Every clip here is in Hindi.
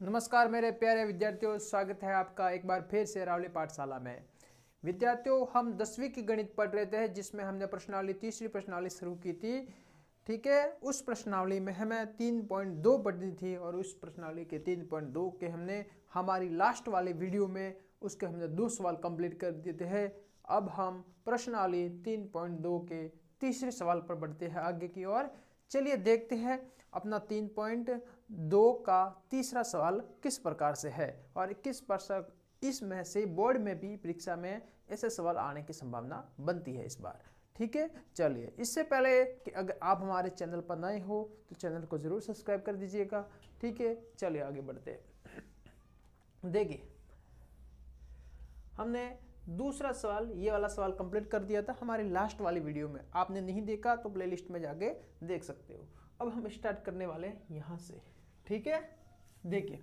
नमस्कार मेरे प्यारे विद्यार्थियों, स्वागत है आपका एक बार फिर से अरावली पाठशाला में। विद्यार्थियों, हम 10वीं की गणित पढ़ रहे थे जिसमें हमने प्रश्नावली तीसरी प्रश्नावली शुरू की थी। ठीक है, उस प्रश्नावली में हमें 3.2 पढ़नी थी और उस प्रश्नावली के 3.2 के हमने हमारी लास्ट वाले वीडियो में उसके हमने 2 सवाल कंप्लीट कर दिए थे। अब हम प्रश्नावली 3.2 के तीसरे सवाल पर बढ़ते हैं आगे की ओर। चलिए देखते हैं अपना 3.2 का तीसरा सवाल किस प्रकार से है और किस प्रकार इसमें से बोर्ड में भी परीक्षा में ऐसे सवाल आने की संभावना बनती है इस बार। ठीक है, चलिए इससे पहले कि अगर आप हमारे चैनल पर नए हो तो चैनल को जरूर सब्सक्राइब कर दीजिएगा। ठीक है, चलिए आगे बढ़ते हैं। देखिए, हमने दूसरा सवाल, ये वाला सवाल कंप्लीट कर दिया था हमारी लास्ट वाली वीडियो में। आपने नहीं देखा तो प्लेलिस्ट में जाके देख सकते हो। अब हम स्टार्ट करने वाले हैं यहाँ से। ठीक है, देखिए,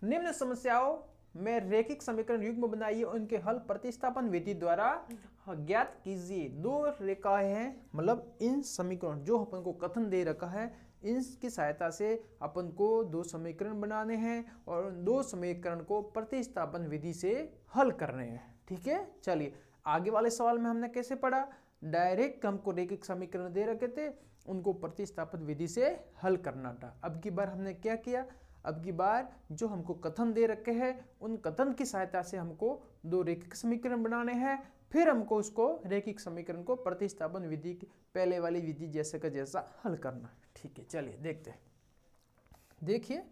निम्न समस्याओं में रैखिक समीकरण युग्म बनाइए, उनके हल प्रतिस्थापन विधि द्वारा ज्ञात कीजिए। 2 रेखाएं हैं, मतलब इन समीकरण जो अपन को कथन दे रखा है इसकी सहायता से अपन को 2 समीकरण बनाने हैं और उन 2 समीकरण को प्रतिस्थापन विधि से हल करने हैं। ठीक है, चलिए आगे वाले सवाल में हमने कैसे पढ़ा, डायरेक्ट हमको रैखिक समीकरण दे रखे थे, उनको प्रतिस्थापन विधि से हल करना था। अब की बार हमने क्या किया, अब की बार जो हमको कथन दे रखे हैं उन कथन की सहायता से हमको 2 रैखिक समीकरण बनाने हैं, फिर हमको उसको रैखिक समीकरण को प्रतिस्थापन विधि की पहले वाली विधि जैसे का जैसा हल करना। ठीक है, चलिए देखते हैं। देखिए,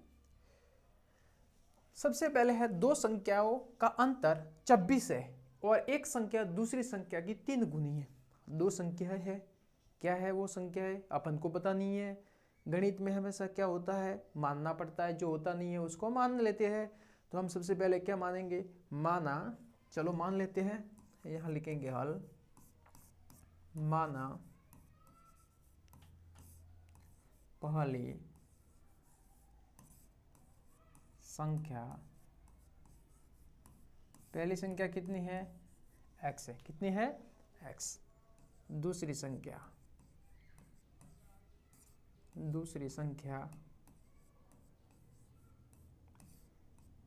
सबसे पहले है 2 संख्याओं का अंतर 26 है और एक संख्या दूसरी संख्या की 3 गुनी है। 2 संख्या है, क्या है वो संख्या है अपन को पता नहीं है। गणित में हमेशा क्या होता है, मानना पड़ता है, जो होता नहीं है उसको मान लेते हैं। तो हम सबसे पहले क्या मानेंगे, माना, चलो मान लेते हैं, यहाँ लिखेंगे हल। माना पहली संख्या, पहली संख्या कितनी है, x है, कितनी है, x। दूसरी संख्या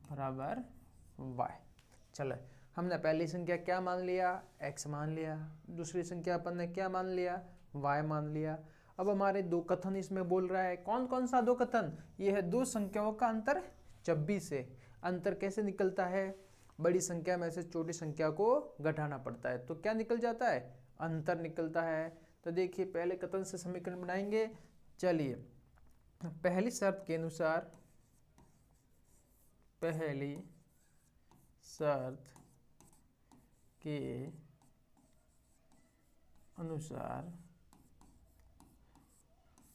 बराबर y। चलो, हमने पहली संख्या क्या मान लिया, x मान लिया, दूसरी संख्या अपन ने क्या मान लिया, y मान लिया। अब हमारे 2 कथन इसमें बोल रहा है, कौन कौन सा 2 कथन, ये है 2 संख्याओं का अंतर 26 है। अंतर कैसे निकलता है, बड़ी संख्या में से छोटी संख्या को घटाना पड़ता है तो क्या निकल जाता है, अंतर निकलता है। तो देखिए पहले कथन से समीकरण बनाएंगे। चलिए, पहली शर्त के अनुसार, पहली शर्त के अनुसार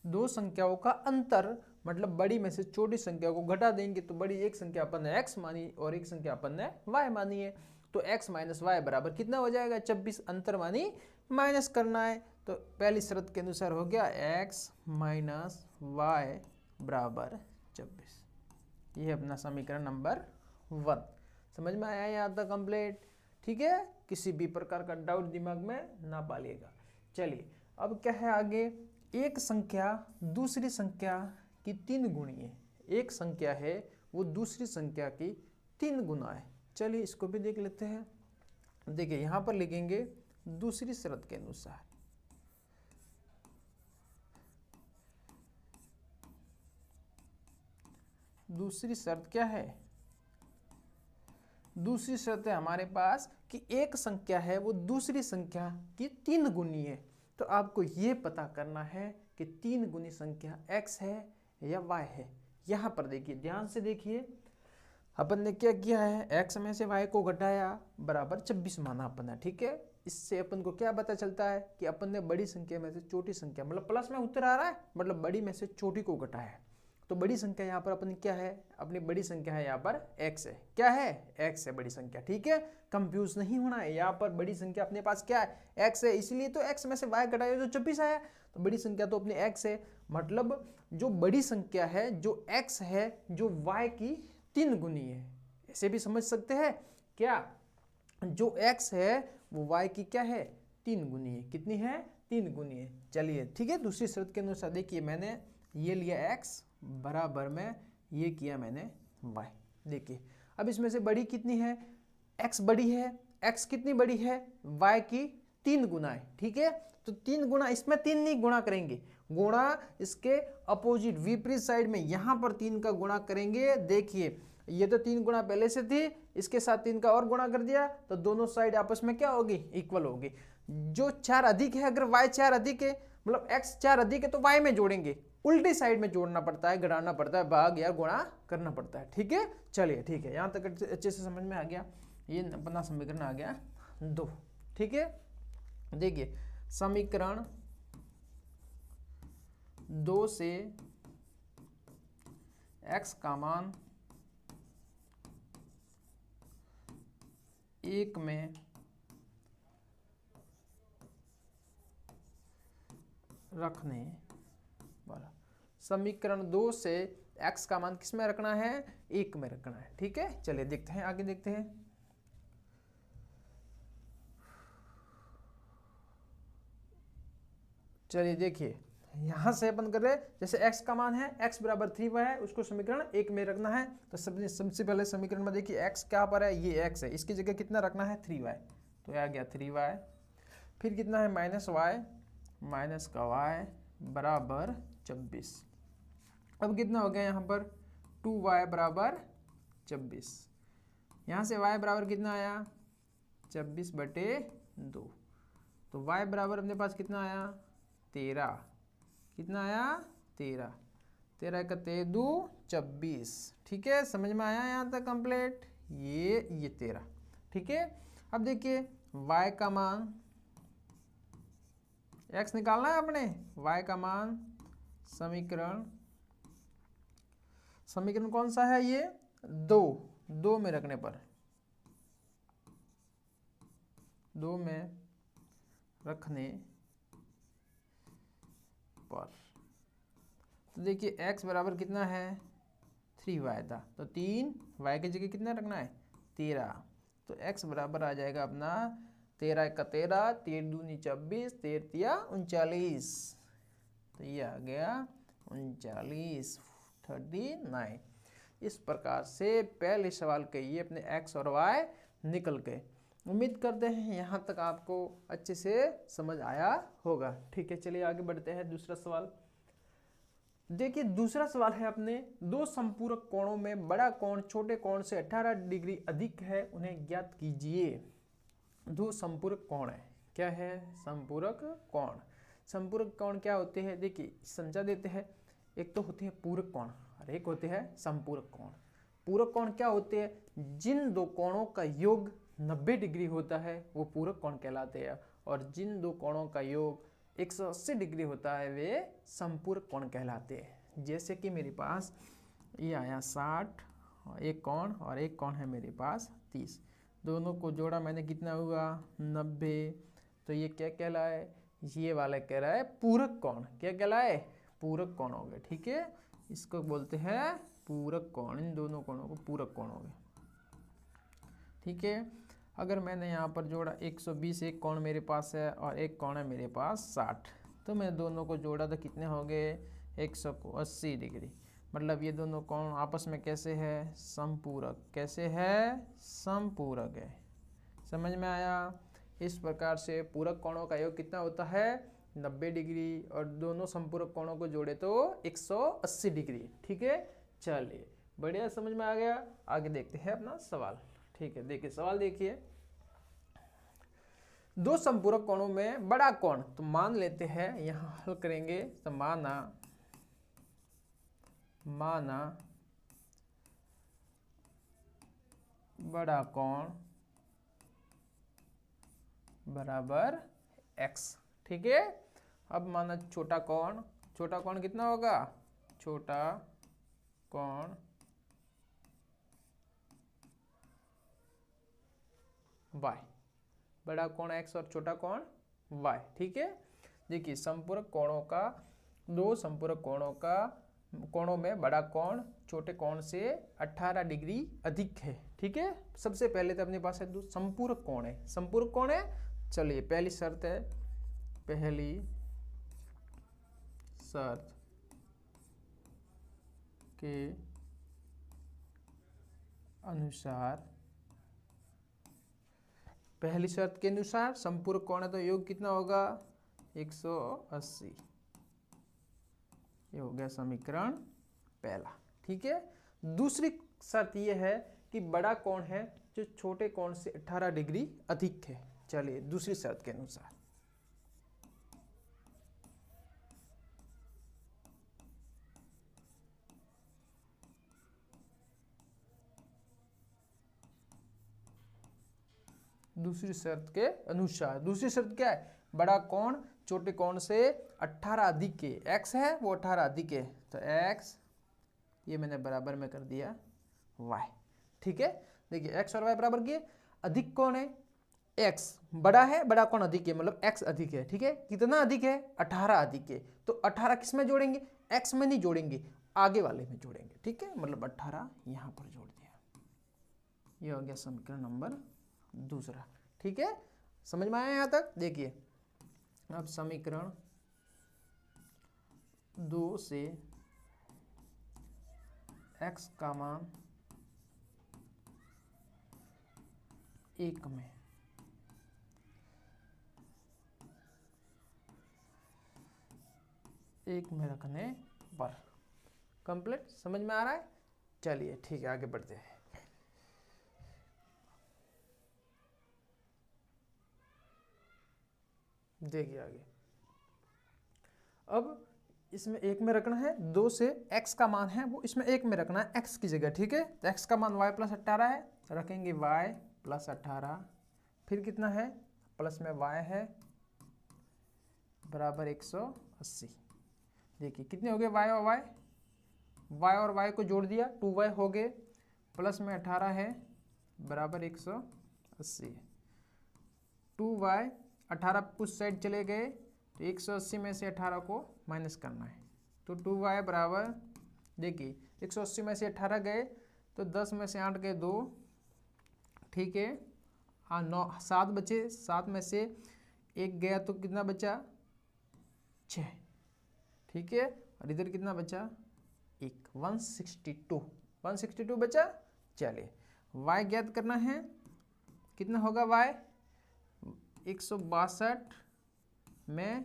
2 संख्याओं का अंतर, मतलब बड़ी में से छोटी संख्या को घटा देंगे तो बड़ी एक संख्या अपन ने x मानी और एक संख्या अपन ने y मानी है। तो x माइनस वाई बराबर कितना हो जाएगा, 26। अंतर मानी माइनस करना है तो पहली शर्त के अनुसार हो गया x माइनस वाई बराबर 26। ये है अपना समीकरण नंबर 1। समझ में आया यहाँ तक कंप्लीट। ठीक है, किसी भी प्रकार का डाउट दिमाग में ना पालिएगा। चलिए अब क्या है आगे, एक संख्या दूसरी संख्या की 3 गुणी है। एक संख्या है वो दूसरी संख्या की 3 गुना है। चलिए इसको भी देख लेते हैं। देखिए यहाँ पर लिखेंगे दूसरी शर्त के अनुसार, दूसरी शर्त क्या है, दूसरी शर्त है हमारे पास कि एक संख्या है वो दूसरी संख्या की 3 गुनी है। तो आपको ये पता करना है कि 3 गुनी संख्या x है या y है। यहाँ पर देखिए, ध्यान से देखिए, अपन ने क्या किया है, x में से y को घटाया बराबर 26 माना अपन ने। ठीक है, इससे अपन को क्या पता चलता है कि अपन ने बड़ी संख्या में से छोटी संख्या, मतलब प्लस में उत्तर आ रहा है, मतलब बड़ी में से छोटी को घटाया है। तो बड़ी संख्या यहाँ पर अपनी क्या है, अपनी बड़ी संख्या है यहाँ पर x है। क्या है, x है बड़ी संख्या। ठीक है, कंफ्यूज नहीं होना है, यहाँ पर बड़ी संख्या अपने पास क्या है, x है, इसलिए तो x में से y घटाया तो 26 आया। तो बड़ी संख्या तो अपनी x है, मतलब जो बड़ी संख्या है जो x है जो y की 3 गुनी है। ऐसे भी समझ सकते हैं क्या, जो x है वो y की क्या है, 3 गुनी है। कितनी है, 3 गुनी है। चलिए ठीक है, दूसरी शर्त के अनुसार देखिए, मैंने ये लिया x बराबर में ये किया मैंने y। देखिए अब इसमें से बड़ी कितनी है, x बड़ी है, x कितनी बड़ी है, y की 3 गुना है, ठीक है। तो 3 गुना, इसमें 3 नहीं गुणा करेंगे, गुणा इसके अपोजिट विपरीत साइड में यहाँ पर 3 का गुणा करेंगे। देखिए ये तो 3 गुणा पहले से थी, इसके साथ 3 का और गुणा कर दिया तो दोनों साइड आपस में क्या होगी, इक्वल होगी। जो 4 अधिक है, अगर y 4 अधिक है मतलब x 4 अधिक है तो y में जोड़ेंगे, उल्टी साइड में जोड़ना पड़ता है, घटाना पड़ता है, भाग या गुणा करना पड़ता है, ठीक है। चलिए ठीक है, यहाँ तक अच्छे से समझ में आ गया। ये अपना समीकरण आ गया 2, ठीक है। देखिए समीकरण 2 से x का मान 1 में रखने वाला, समीकरण 2 से x का मान किस में रखना है, 1 में रखना है, ठीक है। चलिए देखते हैं, आगे देखते हैं। चलिए देखिए यहां से अपन कर रहे, जैसे x का मान है x बराबर 3y है, उसको समीकरण 1 में रखना है। तो सबसे पहले समीकरण में देखिए x क्या पर है, ये x है, इसकी जगह कितना रखना है 3y, तो आ गया 3y। फिर कितना है माइनस का y बराबर 26। अब कितना हो गया यहाँ पर 2y बराबर 26, यहाँ से y बराबर कितना आया 26/2, तो y बराबर अपने पास कितना आया 13, कितना आया 13, 13 का 13×2 = 26, ठीक है। समझ में आया यहाँ तक कंप्लीट, ये 13, ठीक है। अब देखिए y का मान, x निकालना है अपने, y का मान समीकरण कौन सा है, ये 2 में रखने पर, 2 में रखने पर, तो देखिए x बराबर कितना है 3y था, तो 3y की जगह कितना रखना है 13, तो x बराबर आ जाएगा अपना 13 का 13, 13×2 = 26, 13×3 = 39, तो ये आ गया 39, 39। इस प्रकार से पहले सवाल के ये अपने x और y निकल गए। उम्मीद करते हैं यहाँ तक आपको अच्छे से समझ आया होगा, ठीक है। चलिए आगे बढ़ते हैं, दूसरा सवाल देखिए। दूसरा सवाल है अपने, दो संपूरक कोणों में बड़ा कोण छोटे कोण से 18 डिग्री अधिक है, उन्हें ज्ञात कीजिए। दो संपूरक कोण है, क्या है संपूरक कोण। संपूरक कोण क्या होते हैं, देखिए समझा देते हैं। एक तो होते हैं पूरक कोण और एक होते हैं संपूरक कोण। पूरक कोण क्या होते हैं, जिन दो कोणों का योग 90 डिग्री होता है वो पूरक कोण कहलाते हैं, और जिन दो कोणों का योग 180 डिग्री होता है वे संपूरक कोण कहलाते हैं। जैसे कि मेरे पास ये आया 60 एक कोण और एक कोण है मेरे पास 30, दोनों को जोड़ा मैंने, कितना हुआ 90, तो ये क्या कहलाए, ये वाला कह रहा है पूरक कोण। क्या कहलाए, पूरक कोण हो गए, ठीक है। इसको बोलते हैं पूरक कोण, इन दोनों कोणों को पूरक कोण हो गए, ठीक है। अगर मैंने यहाँ पर जोड़ा 120, एक कोण मेरे पास है और एक कोण है मेरे पास 60, तो मैं दोनों को जोड़ा तो कितने हो गए 180 डिग्री। मतलब ये दोनों कोण आपस में कैसे है, संपूरक। कैसे है, संपूरक है। समझ में आया। इस प्रकार से पूरक कोणों का योग कितना होता है 90 डिग्री, और दोनों संपूरक कोणों को जोड़े तो 180 डिग्री, ठीक है। चलिए बढ़िया, समझ में आ गया। आगे देखते हैं अपना सवाल, ठीक है। देखिए सवाल देखिए, दो संपूरक कोणों में बड़ा कोण, तो मान लेते हैं यहाँ हल करेंगे, तो माना बड़ा कोण बराबर x, ठीक है। अब माना छोटा कोण कितना होगा, छोटा कोण y, बड़ा कोण x और छोटा कोण y, ठीक है। देखिए संपूरक कोणों का, दो संपूरक कोणों में बड़ा कोण छोटे कोण से 18 डिग्री अधिक है, ठीक है। सबसे पहले तो अपने पास है दो संपूरक कोण है, संपूरक कोण है। चलिए पहली शर्त के अनुसार, पहली शर्त के अनुसार संपूरक कोण है तो योग कितना होगा 180। ये हो गया समीकरण पहला। ठीक है, दूसरी शर्त ये है कि बड़ा कोण है जो छोटे कोण से 18 डिग्री अधिक है। चलिए दूसरी शर्त के अनुसार, दूसरी शर्त के अनुसार, दूसरी शर्त क्या है, बड़ा कोण छोटे कोण से 18 अधिक है, x है वो 18 अधिक है, तो x ये मैंने बराबर में कर दिया y। ठीक है, देखिए x और y बराबर किए, अधिक कोण है x, बड़ा है बड़ा कोण अधिक है, मतलब x अधिक है। ठीक है, कितना अधिक है 18 अधिक है, तो 18 किस में जोड़ेंगे, x में नहीं जोड़ेंगे, आगे वाले में जोड़ेंगे। ठीक है, मतलब 18 यहाँ पर जोड़ दिया। ये हो गया समीकरण नंबर दूसरा। ठीक है, समझ में आया यहाँ तक। देखिए अब समीकरण 2 से x का मान 1 में रखने पर कंप्लीट, समझ में आ रहा है। चलिए ठीक है, आगे बढ़ते हैं। देखिए आगे, अब इसमें 1 में रखना है, 2 से x का मान है वो इसमें 1 में रखना है x की जगह। ठीक है, तो x का मान y + 18 है, रखेंगे y + 18, फिर कितना है प्लस में y है बराबर 180। देखिए कितने हो गए y और y को जोड़ दिया 2y हो गए, प्लस में 18 है बराबर 180। 2y 18 उस साइड चले गए तो 180 में से 18 को माइनस करना है, तो 2y बराबर, देखिए 180 में से 18 गए तो 10 में से 8 गए 2। ठीक है, हाँ 9 7 बचे, 7 में से 1 गया तो कितना बचा 6। ठीक है, और इधर कितना बचा 1, 162 बचा। चलिए y ज्ञात करना है, कितना होगा y 162 में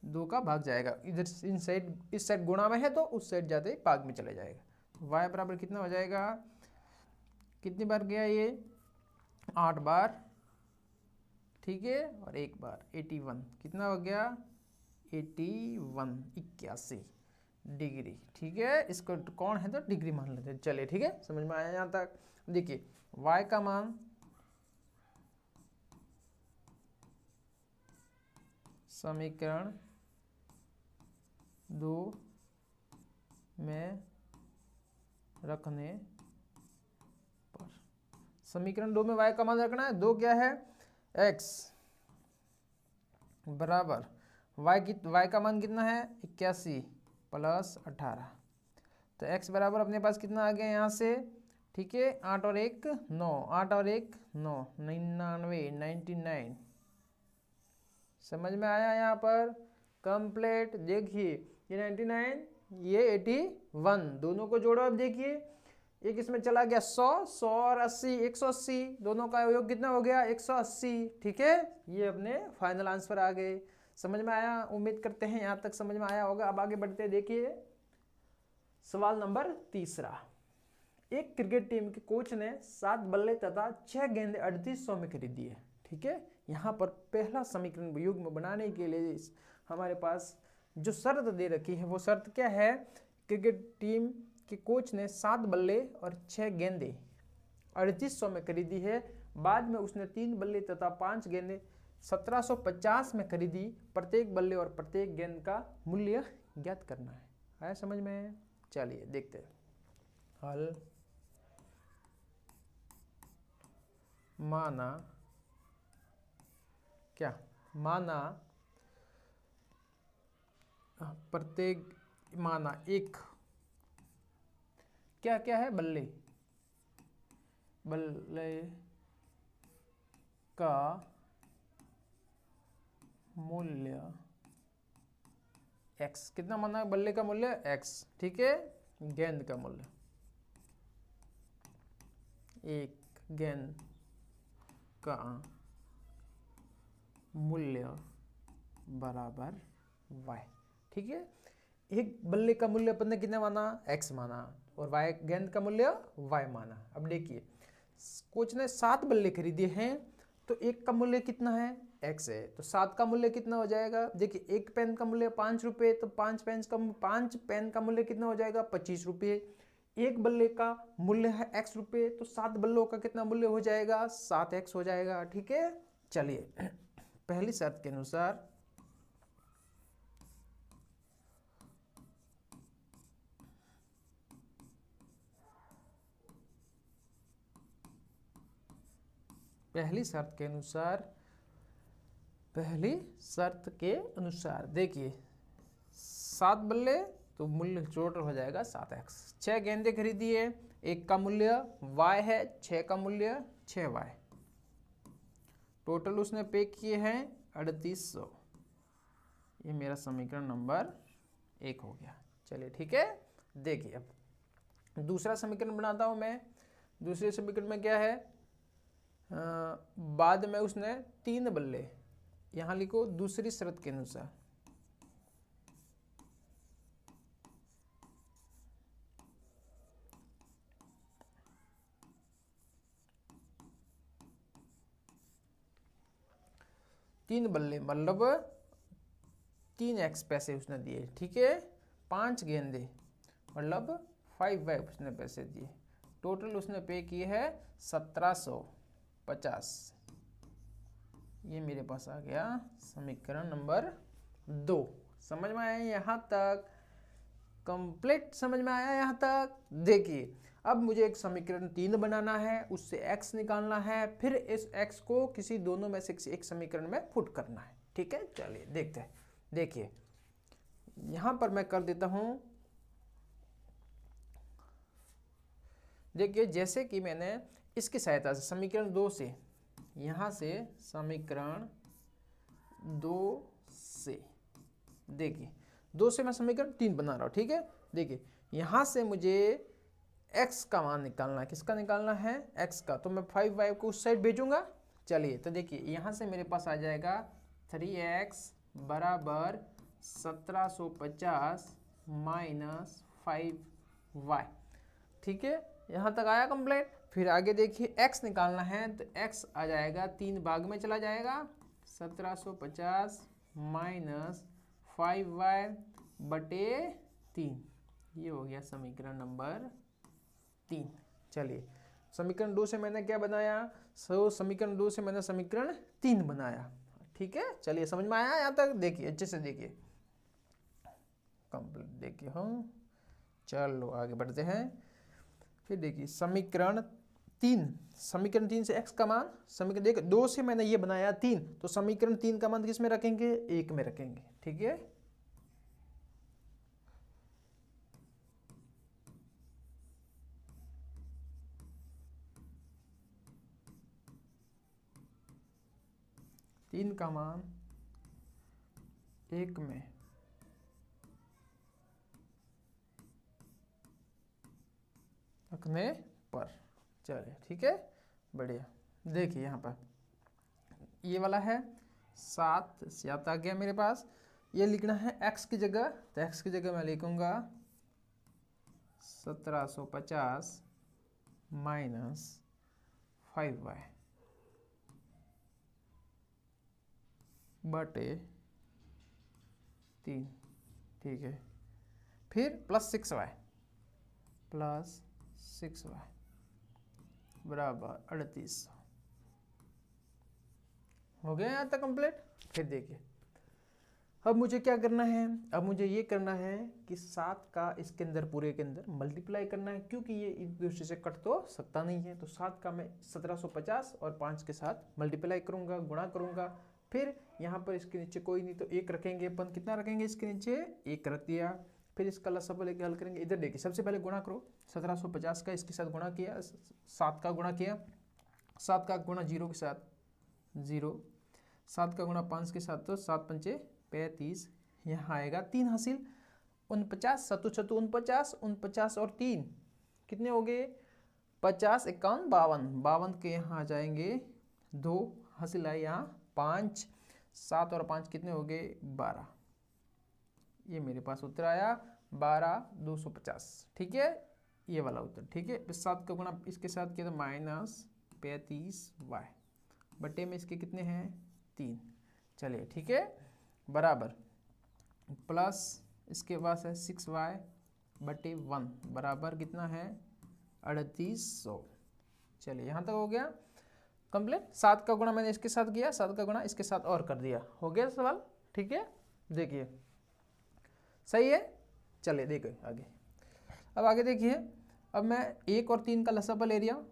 2 का भाग जाएगा, इधर इन साइड इस साइड गुणा में है तो उस साइड जाते ही भाग में चले जाएगा। y बराबर कितना हो जाएगा, कितनी बार गया ये 8 बार। ठीक है, और 1 बार 81, कितना हो गया 81 डिग्री। ठीक है, इसको कौन है तो डिग्री मान लेते हैं। चलिए ठीक है, समझ में आया यहाँ तक। देखिए y का मान समीकरण 2 में रखने पर, समीकरण 2 में y का मान रखना है, 2 क्या है x बराबर y का मान कितना है 81 + 18, तो x बराबर अपने पास कितना आ गया यहाँ से। ठीक है, 8 और 1 9, 8 और 1 9, 99। समझ में आया यहाँ पर कंप्लीट। देखिए ये 99 ये 81, दोनों को जोड़ो। अब देखिए एक इसमें चला गया 100 और 80, 180, दोनों का योग कितना हो गया 180। ठीक है, ये अपने फाइनल आंसर आ गए। समझ में आया, उम्मीद करते हैं यहाँ तक समझ में आया होगा। अब आगे बढ़ते हैं। देखिए सवाल नंबर तीसरा, एक क्रिकेट टीम के कोच ने 7 बल्ले तथा 6 गेंदें 3800 में खरीदी है। ठीक है, यहाँ पर पहला समीकरण युग्म बनाने के लिए हमारे पास जो शर्त दे रखी है वो शर्त क्या है, क्रिकेट टीम के कोच ने 7 बल्ले और 6 गेंदें 3800 में खरीदी है। बाद में उसने 3 बल्ले तथा 5 गेंदें 1750 में खरीदी। प्रत्येक बल्ले और प्रत्येक गेंद का मूल्य ज्ञात करना है। आया समझ में? चलिए देखते हैं हल। माना क्या, माना प्रत्येक, माना एक क्या क्या है बल्ले, बल्ले का मूल्य x, कितना माना बल्ले का मूल्य x। ठीक है, गेंद का मूल्य एक गेंद का मूल्य बराबर y। ठीक है, एक बल्ले का मूल्य अपन ने कितना माना, x माना, और y गेंद का मूल्य y माना। अब देखिए कोच ने 7 बल्ले खरीदे हैं, तो एक का मूल्य कितना है, x है, तो 7 का मूल्य कितना हो जाएगा। देखिए एक पेन का मूल्य 5 रुपये, तो 5 पेन का मूल्य कितना हो जाएगा, 25 रुपये। एक बल्ले का मूल्य है x रुपये, तो 7 बल्लों का कितना मूल्य हो जाएगा, 7x हो जाएगा। ठीक है, चलिए पहली शर्त के अनुसार पहली शर्त के अनुसार देखिए 7 बल्ले, तो मूल्य टोटल हो जाएगा 7x। 6 गेंदें खरीदी है, एक का मूल्य y है, 6 का मूल्य 6y, टोटल उसने पे किए हैं 3800। ये मेरा समीकरण नंबर 1 हो गया। चलिए ठीक है, देखिए अब दूसरा समीकरण बनाता हूं मैं। दूसरे समीकरण में क्या है, बाद में उसने 3 बल्ले, यहां लिखो दूसरी शर्त के अनुसार, तीन बल्ले मतलब 3x पैसे उसने दिए। ठीक है, 5 गेंदे मतलब 5y उसने पैसे दिए, टोटल उसने पे किए है 1750। ये मेरे पास आ गया समीकरण नंबर 2। समझ में आया यहाँ तक, कंप्लीट समझ में आया यहाँ तक। देखिए अब मुझे एक समीकरण 3 बनाना है, उससे x निकालना है, फिर इस x को किसी दोनों में से एक समीकरण में पुट करना है। ठीक है, चलिए देखते हैं। देखिए यहां पर मैं कर देता हूं, देखिए जैसे कि मैंने इसकी सहायता से समीकरण 2 से, यहां से समीकरण 2 से, देखिए 2 से मैं समीकरण 3 बना रहा हूं। ठीक है, देखिए यहां से मुझे x का मान निकालना है। किसका निकालना है, x का, तो मैं 5y को उस साइड भेजूंगा। चलिए तो देखिए यहां से मेरे पास आ जाएगा 3x बराबर 1750 माइनस 5y। ठीक है, यहां तक आया कंप्लीट। फिर आगे देखिए x निकालना है, तो x आ जाएगा 3 भाग में चला जाएगा, 1750 माइनस 5y बटे 3। ये हो गया समीकरण नंबर 3। चलिए समीकरण 2 से मैंने क्या बनाया, समीकरण 2 से मैंने समीकरण 3 बनाया। ठीक है, चलिए समझ में आया यहाँ तक। देखिए अच्छे से देखिए कंप्लीट, देखिए हम चलो आगे बढ़ते हैं। फिर देखिए समीकरण 3 से x का मान, समीकरण देखिए 2 से मैंने ये बनाया 3, तो समीकरण 3 का मान किस में रखेंगे, 1 में रखेंगे। ठीक है, तीन का मान 1 में रखने पर। चलिए ठीक है, बढ़िया। देखिए यहाँ पर ये वाला है 7 आ गया मेरे पास। ये लिखना है x की जगह, तो x की जगह मैं लिखूंगा 1750 माइनस 5y बटे 3। ठीक है, फिर प्लस 6y बराबर 3800। हो गया यहाँ तक कंप्लीट। फिर देखिए अब मुझे क्या करना है, अब मुझे ये करना है कि 7 का इसके अंदर पूरे के अंदर मल्टीप्लाई करना है, क्योंकि ये एक दूसरे से कट तो सकता नहीं है। तो 7 का मैं 1750 और 5 के साथ मल्टीप्लाई करूंगा, गुणा करूंगा। फिर यहाँ पर इसके नीचे कोई नहीं तो 1 रखेंगे अपन। कितना रखेंगे इसके नीचे, 1 रख दिया। फिर इसका लसागु लेके हल करेंगे। इधर देखिए सबसे पहले गुणा करो, 1750 का इसके साथ गुणा किया, 7 का गुणा किया, 7 का गुणा 0 के साथ 0, 7 का गुणा 5 के साथ, तो 7 पंचे 35, यहाँ आएगा 3 हासिल। 49 7 49 49 और 3 कितने हो गए 50 51 52, 52 के यहाँ आ जाएंगे 2, हासिल आए यहाँ 5, 7 और 5 कितने हो गए 12। ये मेरे पास उत्तर आया 12,250। ठीक है, ये वाला उत्तर। ठीक है, 7 का गुणा इसके साथ किया तो -35y बटे में इसके कितने हैं 3। चलिए ठीक है, बराबर प्लस इसके पास है 6y बटे 1 बराबर कितना है 3800। चलिए यहाँ तक हो गया कंप्लीट। 7 का गुणा मैंने इसके साथ किया, 7 का गुणा इसके साथ और कर दिया, हो गया सवाल। ठीक है, देखिए सही है। चलिए देखिए आगे, अब आगे देखिए। अब मैं 1 और 3 का लसापा ले रहा हूँ,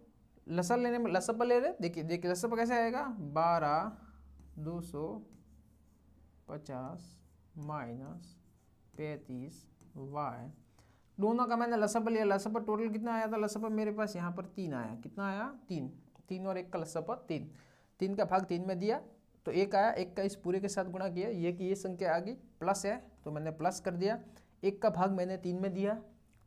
लसा लेने में लसापा ले रहे, देखिए देखिए लसापा कैसे आएगा 12,250 माइनस 35y। दोनों का मैंने लसापा लिया, लसापा टोटल कितना आया था, लसापा मेरे पास यहाँ पर 3 आया। कितना आया 3, 3 और 1 का लसापा 3, 3 का भाग 3 में दिया तो 1 आया, 1 का इस पूरे के साथ गुणा किया, ये कि ये संख्या आ गई प्लस है तो मैंने प्लस कर दिया। 1 का भाग मैंने 3 में दिया,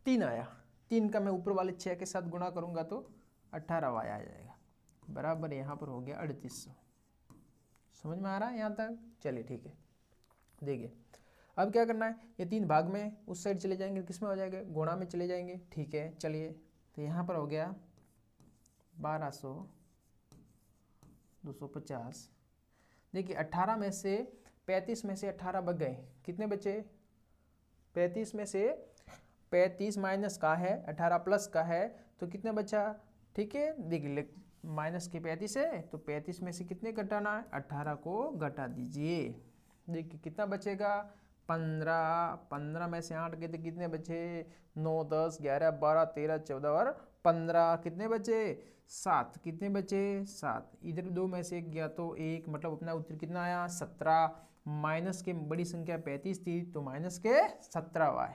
3 आया, 3 का मैं ऊपर वाले 6 के साथ गुणा करूंगा तो 18y आ जाएगा, बराबर यहाँ पर हो गया 3800। समझ में आ रहा है यहाँ तक? चलिए ठीक है, देखिए अब क्या करना है, ये 3 भाग में उस साइड चले जाएंगे, किस में हो जाएगा गुणा में चले जाएंगे। ठीक है, चलिए तो यहाँ पर हो गया 12,250। देखिए 18 में से 35 में से 18 बच गए, कितने बचे 35 में से 35 माइनस का है 18 प्लस का है तो कितने बचा। ठीक है, देखिए माइनस के 35 है तो 35 में से कितने घटाना है 18 को घटा दीजिए। देखिए कितना बचेगा 15, 15 में से 8 गए तो कितने बचे 9, 10, 11, 12, 13, 14 और 15 कितने बचे 7, कितने बचे 7। इधर 2 में से 1 गया तो 1, मतलब अपना उत्तर कितना आया 17। माइनस के बड़ी संख्या 35 थी तो माइनस के 17y,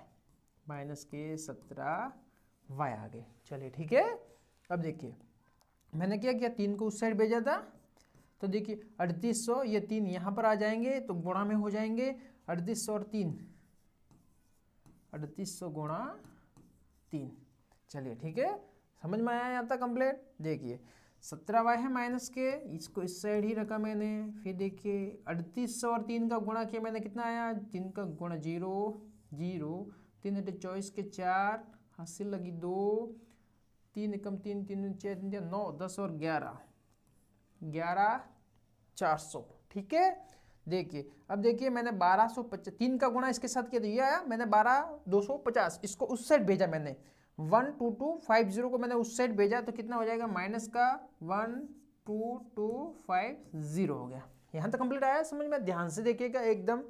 माइनस के 17y आ गए। चलिए ठीक है, अब देखिए मैंने क्या किया 3 को उस साइड भेजा था तो देखिए 3800, ये 3 यहाँ पर आ जाएंगे तो गुणा में हो जाएंगे 3800 और 3, 3800 गुणा 3। चलिए ठीक है, समझ में आया यहाँ तक कंप्लीट। देखिए 17y है माइनस के, इसको इस साइड ही रखा मैंने। फिर देखिए 3800 और 3 का गुणा किया मैंने, कितना आया 3 का गुणा 0 0, 3 24 के 4, हासिल लगी 2, 3 एकम 3, 3 6 9 10 और 11, 11,400। ठीक है, देखिए अब देखिए मैंने 1250, 3 का गुणा इसके साथ किया तो ये आया, मैंने 12,250 इसको उस साइड भेजा मैंने, 12250 को मैंने उस साइड भेजा तो कितना हो जाएगा माइनस का 12250 हो गया। यहाँ तक कंप्लीट आया समझ में? ध्यान से देखिएगा एकदम।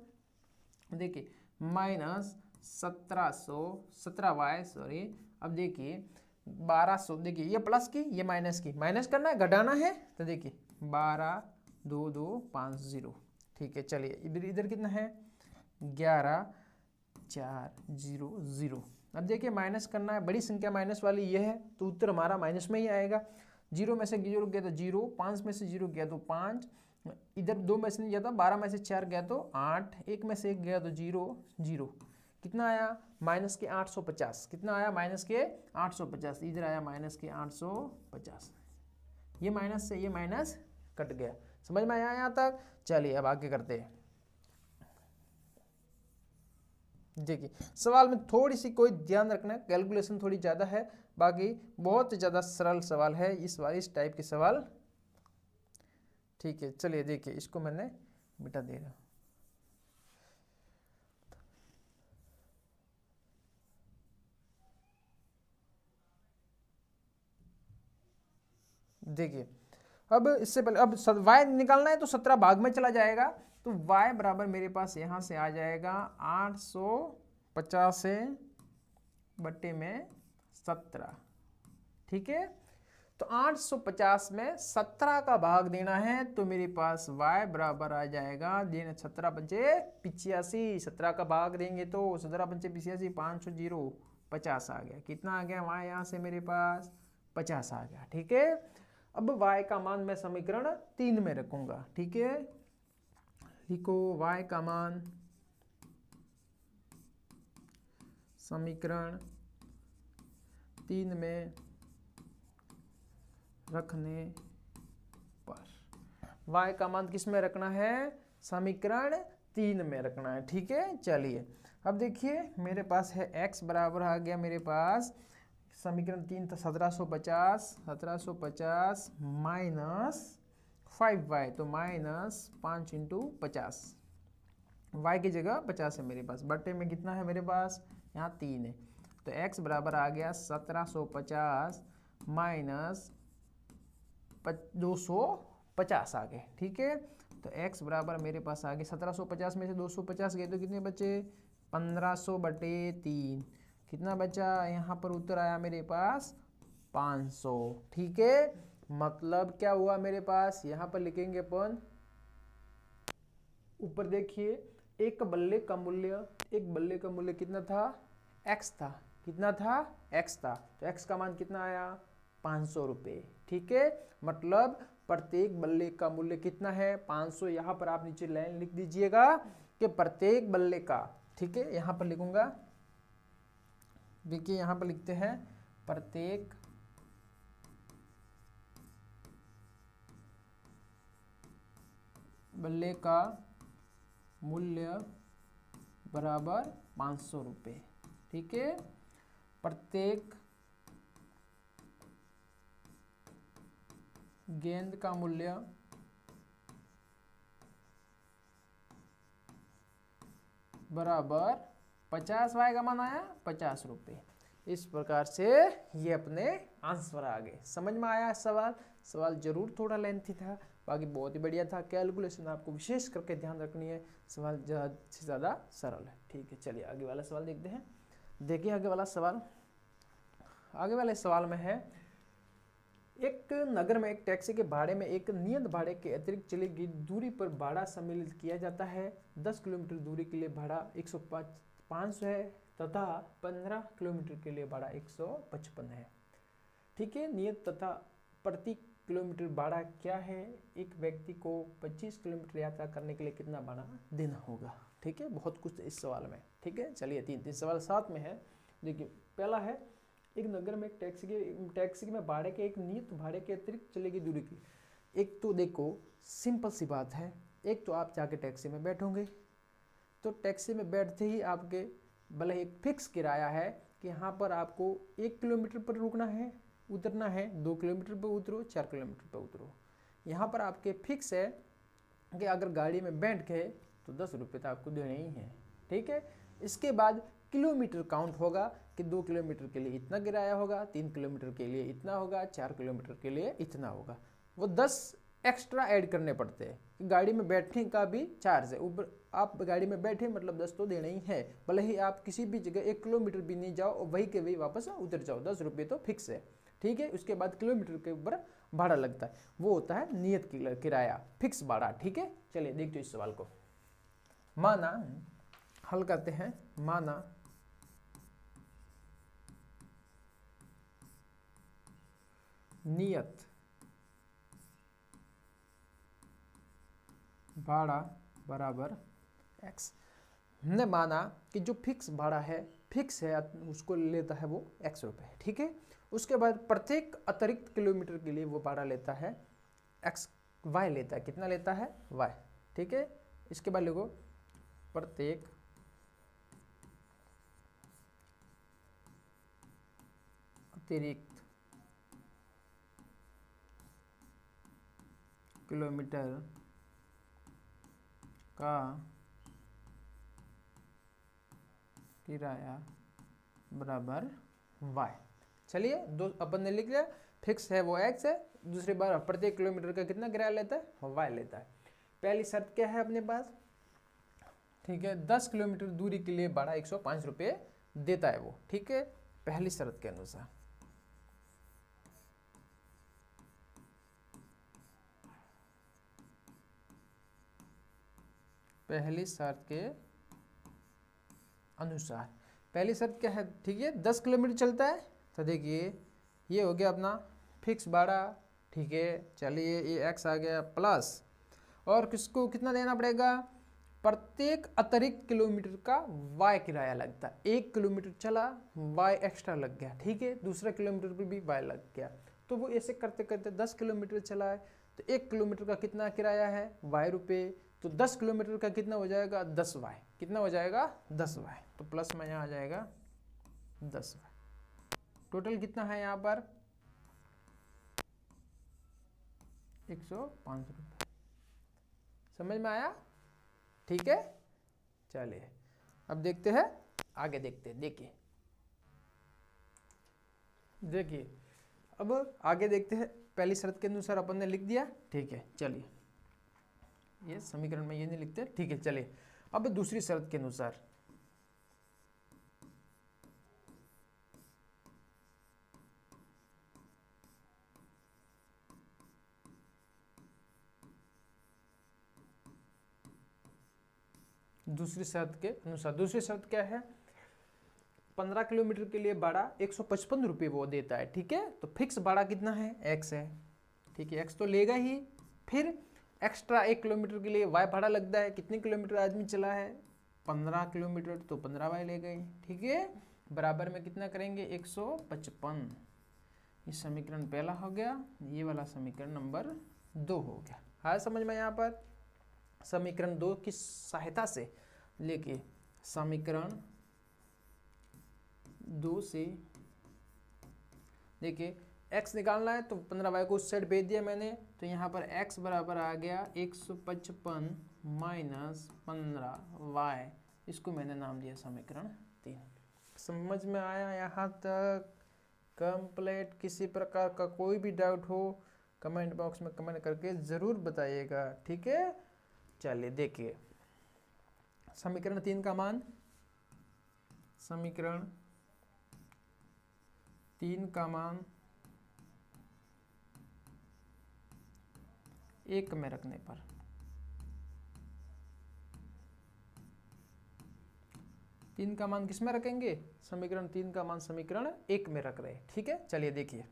देखिए माइनस 17y सॉरी, अब देखिए 1200, देखिए ये प्लस की ये माइनस की, माइनस करना है घटाना है तो देखिए 12,2250। ठीक है, चलिए इधर इधर कितना है 11,400। अब देखिए माइनस करना है, बड़ी संख्या माइनस वाली ये है तो उत्तर हमारा माइनस में ही आएगा। 0 में से 0 गया तो 0, 5 में से 0 गया तो 5, इधर 2 में से नहीं गया था, 12 में से 4 गया तो 8, 1 में से 1 गया तो 0 0, कितना आया माइनस के 850, कितना आया माइनस के 850, इधर आया माइनस के 850। ये माइनस से ये माइनस कट गया, समझ में आया यहाँ तक? चलिए अब आगे करते हैं। देखिए सवाल में थोड़ी सी कोई ध्यान रखना है, कैलकुलेशन थोड़ी ज़्यादा है, बाकी बहुत ज़्यादा सरल सवाल है इस टाइप के सवाल। ठीक है, चलिए देखिए इसको मैंने मिटा दे रहा हूँ। देखिए अब इससे पहले अब y निकालना है तो 17 भाग में चला जाएगा तो y बराबर मेरे पास यहाँ से आ जाएगा 850 बटे में 17। ठीक है, तो 850 में 17 का भाग देना है तो मेरे पास y बराबर आ जाएगा 17 पंचे 85, 17 का भाग देंगे तो 17 पंचे 85, 500 0 50 आ गया। कितना आ गया y यहाँ से मेरे पास 50 आ गया। ठीक है, अब y का मान मैं समीकरण 3 में रखूंगा। ठीक है, लिखो y का मान समीकरण 3 में रखने पर y का मान किस में रखना है, समीकरण 3 में रखना है। ठीक है, चलिए अब देखिए मेरे पास है x बराबर आ गया मेरे पास समीकरण 3 था 1750 माइनस 5y, तो माइनस 5 इंटू 50, y की जगह 50 है मेरे पास, बटे में कितना है मेरे पास, यहाँ 3 है, तो x बराबर आ गया 1750 माइनस 250 आ गए। ठीक है, तो x बराबर मेरे पास आ गए 1750 में से 250 गए तो कितने बचे, 1500 बटे 3, कितना बचा, यहाँ पर उत्तर आया मेरे पास 500। ठीक है, मतलब क्या हुआ मेरे पास, यहाँ पर लिखेंगे अपन, ऊपर देखिए एक बल्ले का मूल्य कितना था, x था, कितना था, x था, तो x का मान कितना आया, 500 रुपये। ठीक है, मतलब प्रत्येक बल्ले का मूल्य कितना है, 500। यहाँ पर आप नीचे लाइन लिख दीजिएगा कि प्रत्येक बल्ले का, ठीक है, यहाँ पर लिखूंगा, देखिए यहाँ पर लिखते हैं प्रत्येक बल्ले का मूल्य बराबर 500 रुपये। ठीक है, प्रत्येक गेंद का मूल्य बराबर 50, y का मान आया 50 रुपये। इस प्रकार से ये अपने आंसर आ गए। समझ में आया सवाल जरूर थोड़ा लेंथी था, बाकी बहुत ही बढ़िया था। कैलकुलेशन आपको विशेष करके ध्यान रखनी है, सवाल ज़्यादा से ज़्यादा सरल है। ठीक है, चलिए आगे वाला सवाल देखते हैं। देखिए आगे वाला सवाल, आगे वाले सवाल में है, एक नगर में एक टैक्सी के भाड़े में एक नियत भाड़े के अतिरिक्त चली गई दूरी पर भाड़ा सम्मिलित किया जाता है। 10 किलोमीटर दूरी के लिए भाड़ा 105 है तथा 15 किलोमीटर के लिए भाड़ा 155 है। ठीक है, नियत तथा प्रति किलोमीटर भाड़ा क्या है, एक व्यक्ति को 25 किलोमीटर यात्रा करने के लिए कितना भाड़ा देना होगा। ठीक है, बहुत कुछ इस सवाल में। ठीक है, चलिए तीन सवाल साथ में है। देखिए पहला है, एक नगर में एक टैक्सी में भाड़े के एक नियत भाड़े के अतिरिक्त चलेगी दूरी की। एक तो देखो सिंपल सी बात है, एक तो आप जाके टैक्सी में बैठोगे, तो टैक्सी में बैठते ही आपके भले एक फिक्स किराया है कि यहाँ पर आपको 1 किलोमीटर पर रुकना है, उतरना है, 2 किलोमीटर पर उतरो, 4 किलोमीटर पर उतरो। यहाँ पर आपके फिक्स है कि अगर गाड़ी में बैठ गए तो 10 रुपये तो आपको देने ही हैं। ठीक है, इसके बाद किलोमीटर काउंट होगा कि 2 किलोमीटर के लिए इतना किराया होगा, 3 किलोमीटर के लिए इतना होगा, 4 किलोमीटर के लिए इतना होगा। वो 10 एक्स्ट्रा ऐड करने पड़ते हैं। गाड़ी में बैठने का भी चार्ज है, ऊपर आप गाड़ी में बैठे मतलब 10 तो देना ही है, भले ही आप किसी भी जगह 1 किलोमीटर भी नहीं जाओ और वही के वही वापस उतर जाओ, 10 रुपये तो फिक्स है। ठीक है, उसके बाद किलोमीटर के ऊपर भाड़ा लगता है, वो होता है नियत किराया, फिक्स भाड़ा। ठीक है, चलिए देखते इस सवाल को। माना, हल करते हैं, माना नियत भाड़ा बराबर x। हमने माना कि जो फिक्स भाड़ा है, फिक्स है, उसको लेता है वो x रुपये। ठीक है, उसके बाद प्रत्येक अतिरिक्त किलोमीटर के लिए वो भाड़ा लेता है x, y लेता है, कितना लेता है y। ठीक है, इसके बाद लिखो प्रत्येक अतिरिक्त किलोमीटर का किराया बराबर y। चलिए दो अपन ने लिख लिया, फिक्स है वो x है, दूसरी बार प्रत्येक किलोमीटर का कितना किराया लेता है, y लेता है। पहली शर्त क्या है अपने पास, ठीक है, 10 किलोमीटर दूरी के लिए भाड़ा 105 रुपये देता है वो। ठीक है, पहली शर्त के अनुसार। पहली शर्त के अनुसार, पहली शर्त क्या है, ठीक है, 10 किलोमीटर चलता है, तो देखिए ये हो गया अपना फिक्स भाड़ा। ठीक है, चलिए ये x आ गया प्लस, और किसको कितना देना पड़ेगा, प्रत्येक अतिरिक्त किलोमीटर का y किराया लगता है। 1 किलोमीटर चला y एक्स्ट्रा लग गया। ठीक है, दूसरा किलोमीटर पर भी y लग गया, तो वो ऐसे करते करते 10 किलोमीटर चला है, तो 1 किलोमीटर का कितना किराया है y रुपये, तो 10 किलोमीटर का कितना हो जाएगा 10y, कितना हो जाएगा 10y, तो प्लस में यहाँ आ जाएगा 10y। टोटल कितना है यहाँ पर 105 रुपये। समझ में आया? ठीक है, चलिए अब देखते हैं, आगे देखते हैं। देखिए अब आगे देखते हैं। पहली शर्त के अनुसार अपन ने लिख दिया, ठीक है। चलिए ये समीकरण में ये नहीं लिखते, ठीक है। चलिए अब दूसरी शर्त के अनुसार, दूसरी शर्त क्या है, 15 किलोमीटर के लिए भाड़ा 155 रुपये वो देता है, ठीक है। तो फिक्स भाड़ा कितना है x है, ठीक है, x तो लेगा ही। फिर एक्स्ट्रा 1 किलोमीटर के लिए y भाड़ा लगता है, कितने किलोमीटर आदमी चला है 15 किलोमीटर, तो 15y ले गए, ठीक है। बराबर में कितना करेंगे 155। ये समीकरण पहला हो गया, ये वाला समीकरण नंबर 2 हो गया। हाँ समझ में? यहाँ पर समीकरण 2 की सहायता से लेके समीकरण 2 से देखिए x निकालना है, तो 15y को उस साइड भेज दिया मैंने, तो यहाँ पर x बराबर आ गया 155 माइनस 15y, इसको मैंने नाम दिया समीकरण 3। समझ में आया यहाँ तक? कंप्लीट। किसी प्रकार का कोई भी डाउट हो कमेंट बॉक्स में कमेंट करके ज़रूर बताइएगा, ठीक है। चलिए देखिए समीकरण 3 का मान, समीकरण 3 का मान 1 में रखने पर, तीन का मान किस में रखेंगे, समीकरण 3 का मान समीकरण 1 में रख रहे हैं, ठीक है। चलिए देखिए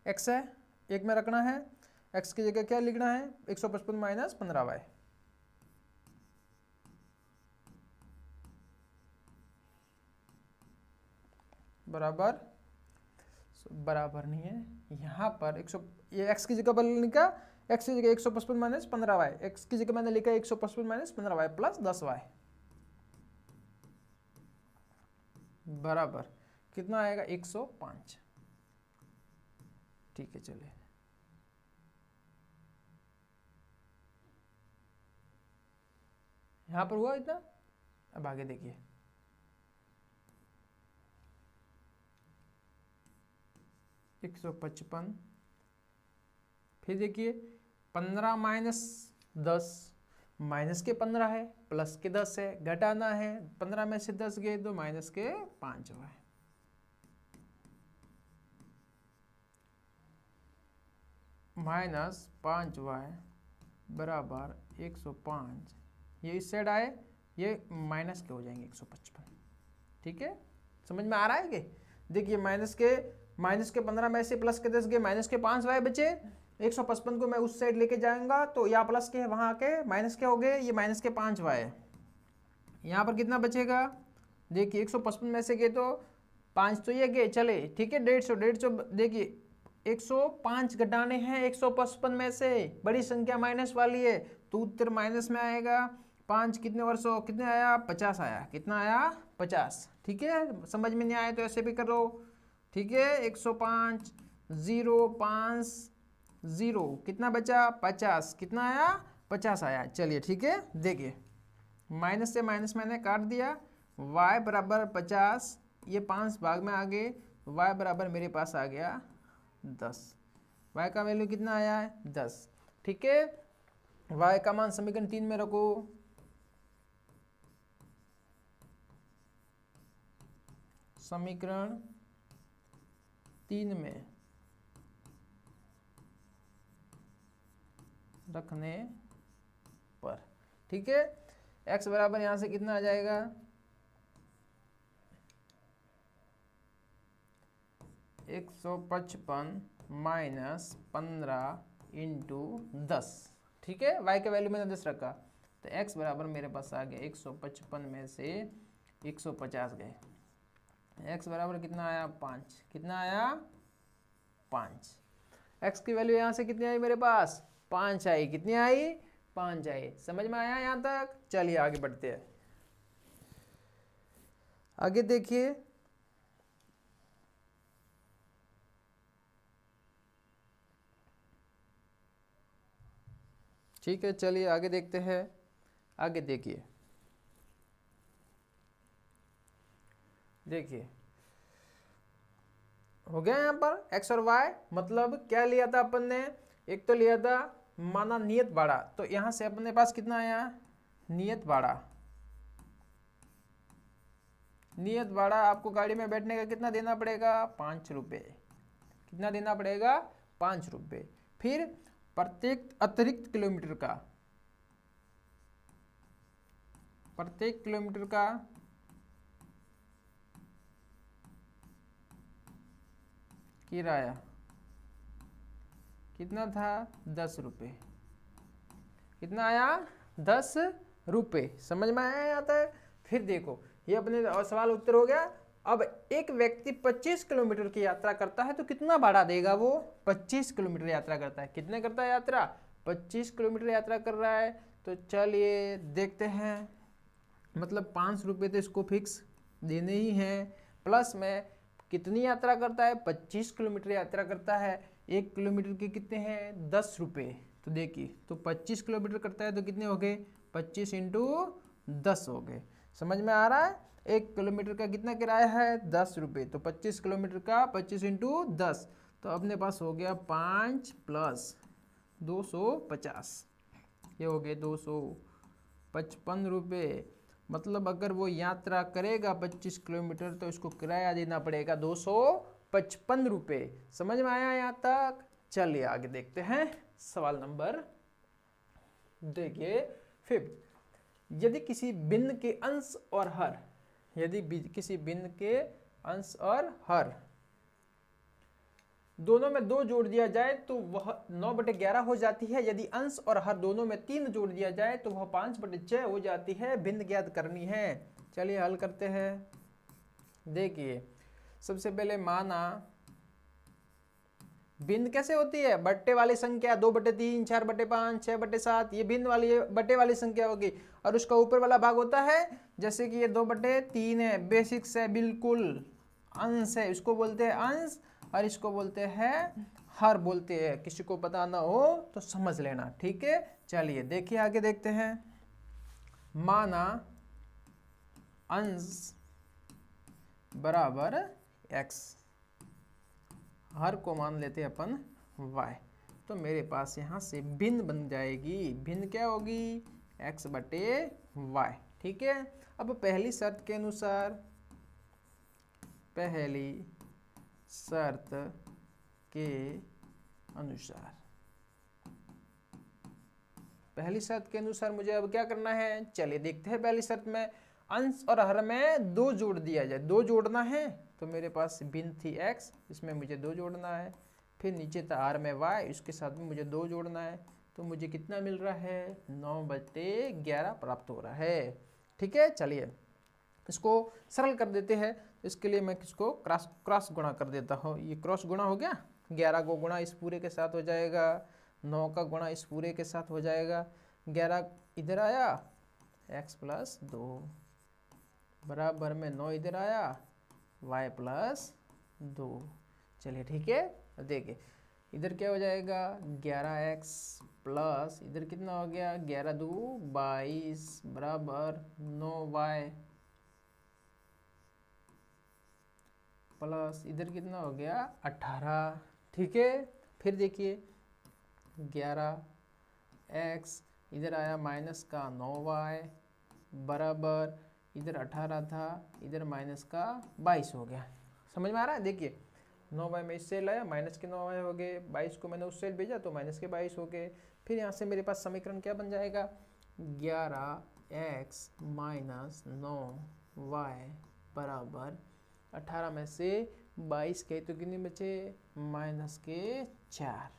x है 1 में रखना है, x की जगह क्या लिखना है 155 माइनस 15y, बराबर नहीं है यहाँ पर 100, ये x की जगह पर लिखा, x की जगह 155 माइनस 15y, x की जगह मैंने लिखा 155 माइनस 15y प्लस 10y, बराबर कितना आएगा 105, ठीक है। चलिए यहां पर हुआ इतना। अब आगे देखिए एक 155, फिर देखिए 15 माइनस 10, माइनस के 15 है, प्लस के 10 है, घटाना है, 15 में से 10 गए तो माइनस के 5 हुआ है, माइनस 5y बराबर 105। ये इस साइड आए, ये माइनस के हो जाएंगे 155, ठीक है। समझ में आ रहा है कि देखिए माइनस के 15 में से प्लस के 10 गए, माइनस के 5y बचे, 155 को मैं उस साइड लेके जाऊंगा तो यहाँ प्लस के वहां के माइनस के हो गए, ये माइनस के 5y है। यहाँ पर कितना बचेगा देखिए 155 में से गए तो 5 तो ये गए चले, ठीक है। 150 देखिए 105 घटाने हैं 155 में से, बड़ी संख्या माइनस वाली है तो उत्तर माइनस में आएगा। 5 कितने वर्षों कितने आया 50 आया, कितना आया 50, ठीक है। समझ में नहीं आया तो ऐसे भी करो, ठीक है। 105 0 5 0 कितना बचा 50, कितना आया 50 आया। चलिए ठीक है, देखिए माइनस से माइनस मैंने काट दिया, y बराबर 50, ये 5 भाग में आ गए, y बराबर मेरे पास आ गया 10, y का वैल्यू कितना आया है 10, ठीक है। y का मान समीकरण 3 में रखो, समीकरण 3 में रखने पर, ठीक है। x बराबर यहां से कितना आ जाएगा 155 माइनस 15 इंटू 10, ठीक है। y के वैल्यू मैंने 10 रखा तो x बराबर मेरे पास आ गया 155 में से 150 गए, x बराबर कितना आया 5, कितना आया 5। x की वैल्यू यहाँ से कितनी आई मेरे पास? 5 आई। कितनी आई? 5 आई। समझ में आया यहाँ तक? चलिए आगे बढ़ते हैं। आगे देखिए, ठीक है, चलिए आगे देखते हैं। आगे देखिए, देखिए हो गया यहाँ पर x और y। मतलब क्या लिया था अपन ने? एक तो लिया था माना नियत भाड़ा, तो यहाँ से अपने पास कितना आया? नियत भाड़ा। नियत भाड़ा आपको गाड़ी में बैठने का कितना देना पड़ेगा? 5 रुपये। कितना देना पड़ेगा? 5 रुपये। फिर प्रत्येक अतिरिक्त किलोमीटर का, प्रत्येक किलोमीटर का किराया कितना था? 10 रुपये। कितना आया? 10 रुपये। समझ में आया यहाँ तक? फिर देखो, ये अपने सवाल उत्तर हो गया। अब एक व्यक्ति 25 किलोमीटर की यात्रा करता है तो कितना भाड़ा देगा वो? 25 किलोमीटर यात्रा करता है। कितने करता है यात्रा? 25 किलोमीटर यात्रा कर रहा है। तो चलिए देखते हैं, मतलब 5 रुपये तो इसको फिक्स देने ही हैं, प्लस में कितनी यात्रा करता है? 25 किलोमीटर यात्रा करता है। 1 किलोमीटर के कितने हैं? 10 रुपये। तो देखिए, तो 25 किलोमीटर करता है तो कितने हो गए? 25 इंटू 10 हो गए। समझ में आ रहा है? 1 किलोमीटर का कितना किराया है? 10 रुपये। तो 25 किलोमीटर का 25 इंटू 10, तो अपने पास हो गया 5 प्लस 250, ये हो गए 255 रुपये। मतलब अगर वो यात्रा करेगा 25 किलोमीटर तो इसको किराया देना पड़ेगा 255 रुपये। समझ में आया यहाँ तक? चलिए आगे देखते हैं सवाल नंबर, देखिए 5। यदि किसी बिंदु के अंश और हर, यदि किसी बिंदु के अंश और हर दोनों में 2 जोड़ दिया जाए तो वह 9/11 हो जाती है। यदि अंश और हर दोनों में 3 जोड़ दिया जाए तो वह 5/6 हो जाती है। बिंदु ज्ञात करनी है। चलिए हल करते हैं। देखिए, सबसे पहले माना बिंदु कैसे होती है? बट्टे वाली संख्या 2/3, 4/5, 6/7, ये बिंदु वाली बट्टे वाली संख्या होगी। और उसका ऊपर वाला भाग होता है, जैसे कि ये 2/3 है, बेसिक्स है, बिल्कुल अंश है, इसको बोलते हैं अंश, और इसको बोलते हैं हर बोलते हैं। किसी को पता ना हो तो समझ लेना, ठीक है। चलिए देखिए आगे देखते हैं। माना अंश बराबर x, हर को मान लेते हैं अपन y, तो मेरे पास यहाँ से भिन्न बन जाएगी। भिन्न क्या होगी? x/y, ठीक है। अब पहली शर्त के अनुसार, पहली शर्त के अनुसार, पहली शर्त के अनुसार मुझे अब क्या करना है? चलिए देखते हैं। पहली शर्त में अंश और हर में 2 जोड़ दिया जाए, 2 जोड़ना है, तो मेरे पास भिन्न थी x, इसमें मुझे 2 जोड़ना है। फिर नीचे था r में y, इसके साथ में मुझे 2 जोड़ना है। तो मुझे कितना मिल रहा है? 9/11 प्राप्त हो रहा है, ठीक है। चलिए इसको सरल कर देते हैं। इसके लिए मैं किसको क्रॉस गुणा कर देता हूँ। ये क्रॉस गुणा हो गया, 11 को गुणा इस पूरे के साथ हो जाएगा, 9 का गुणा इस पूरे के साथ हो जाएगा, 11 इधर आया, x+2 बराबर में 9 इधर आया, y+2। चलिए ठीक है। देखिए इधर क्या हो जाएगा? 11x प्लस इधर कितना हो गया? 11×2 22 बराबर 9y प्लस इधर कितना हो गया? 18, ठीक है। फिर देखिए 11x इधर आया माइनस का 9y बराबर इधर 18 था, इधर माइनस का 22 हो गया। समझ में आ रहा है? देखिए 9y में इससे लाया, माइनस के 9y हो गए, 22 को मैंने उस साइड भेजा तो माइनस के 22 हो गए। फिर यहाँ से मेरे पास समीकरण क्या बन जाएगा? 11x माइनस 9y बराबर 18 में से 22 के तो कितने बचे? माइनस के 4।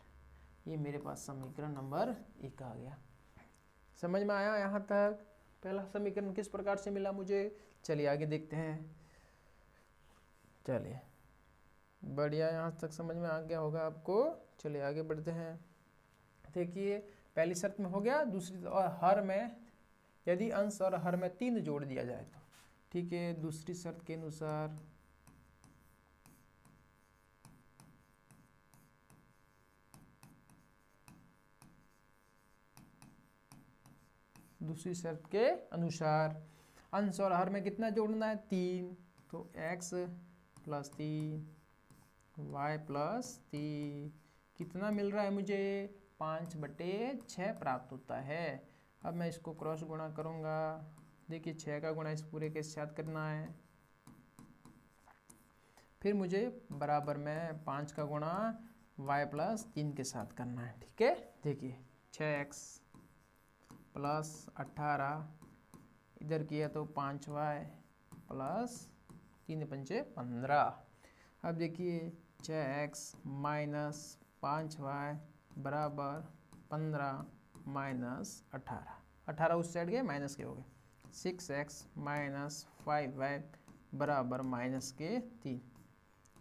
ये मेरे पास समीकरण नंबर 1 आ गया। समझ में आया यहाँ तक? पहला समीकरण किस प्रकार से मिला मुझे? चलिए आगे देखते हैं। चलिए बढ़िया, यहाँ तक समझ में आ गया होगा आपको। चलिए आगे बढ़ते हैं। देखिए पहली शर्त में हो गया, दूसरी और हर में यदि अंश और हर में 3 जोड़ दिया जाए तो। ठीक है, दूसरी शर्त के अनुसार अंश और हर में कितना जोड़ना है? 3। तो x प्लस 3 y प्लस 3 कितना मिल रहा है मुझे? 5/6 प्राप्त होता है। अब मैं इसको क्रॉस गुणा करूँगा। देखिए 6 का गुणा इस पूरे के साथ करना है, फिर मुझे बराबर में 5 का गुणा y प्लस 3 के साथ करना है। ठीक है, देखिए 6x प्लस 18 इधर किया तो 5y प्लस 3 पंचे 15। अब देखिए 6x माइनस 5y बराबर 15 माइनस 18 उस साइड गए माइनस के हो गए। 6x माइनस 5y बराबर माइनस के 3।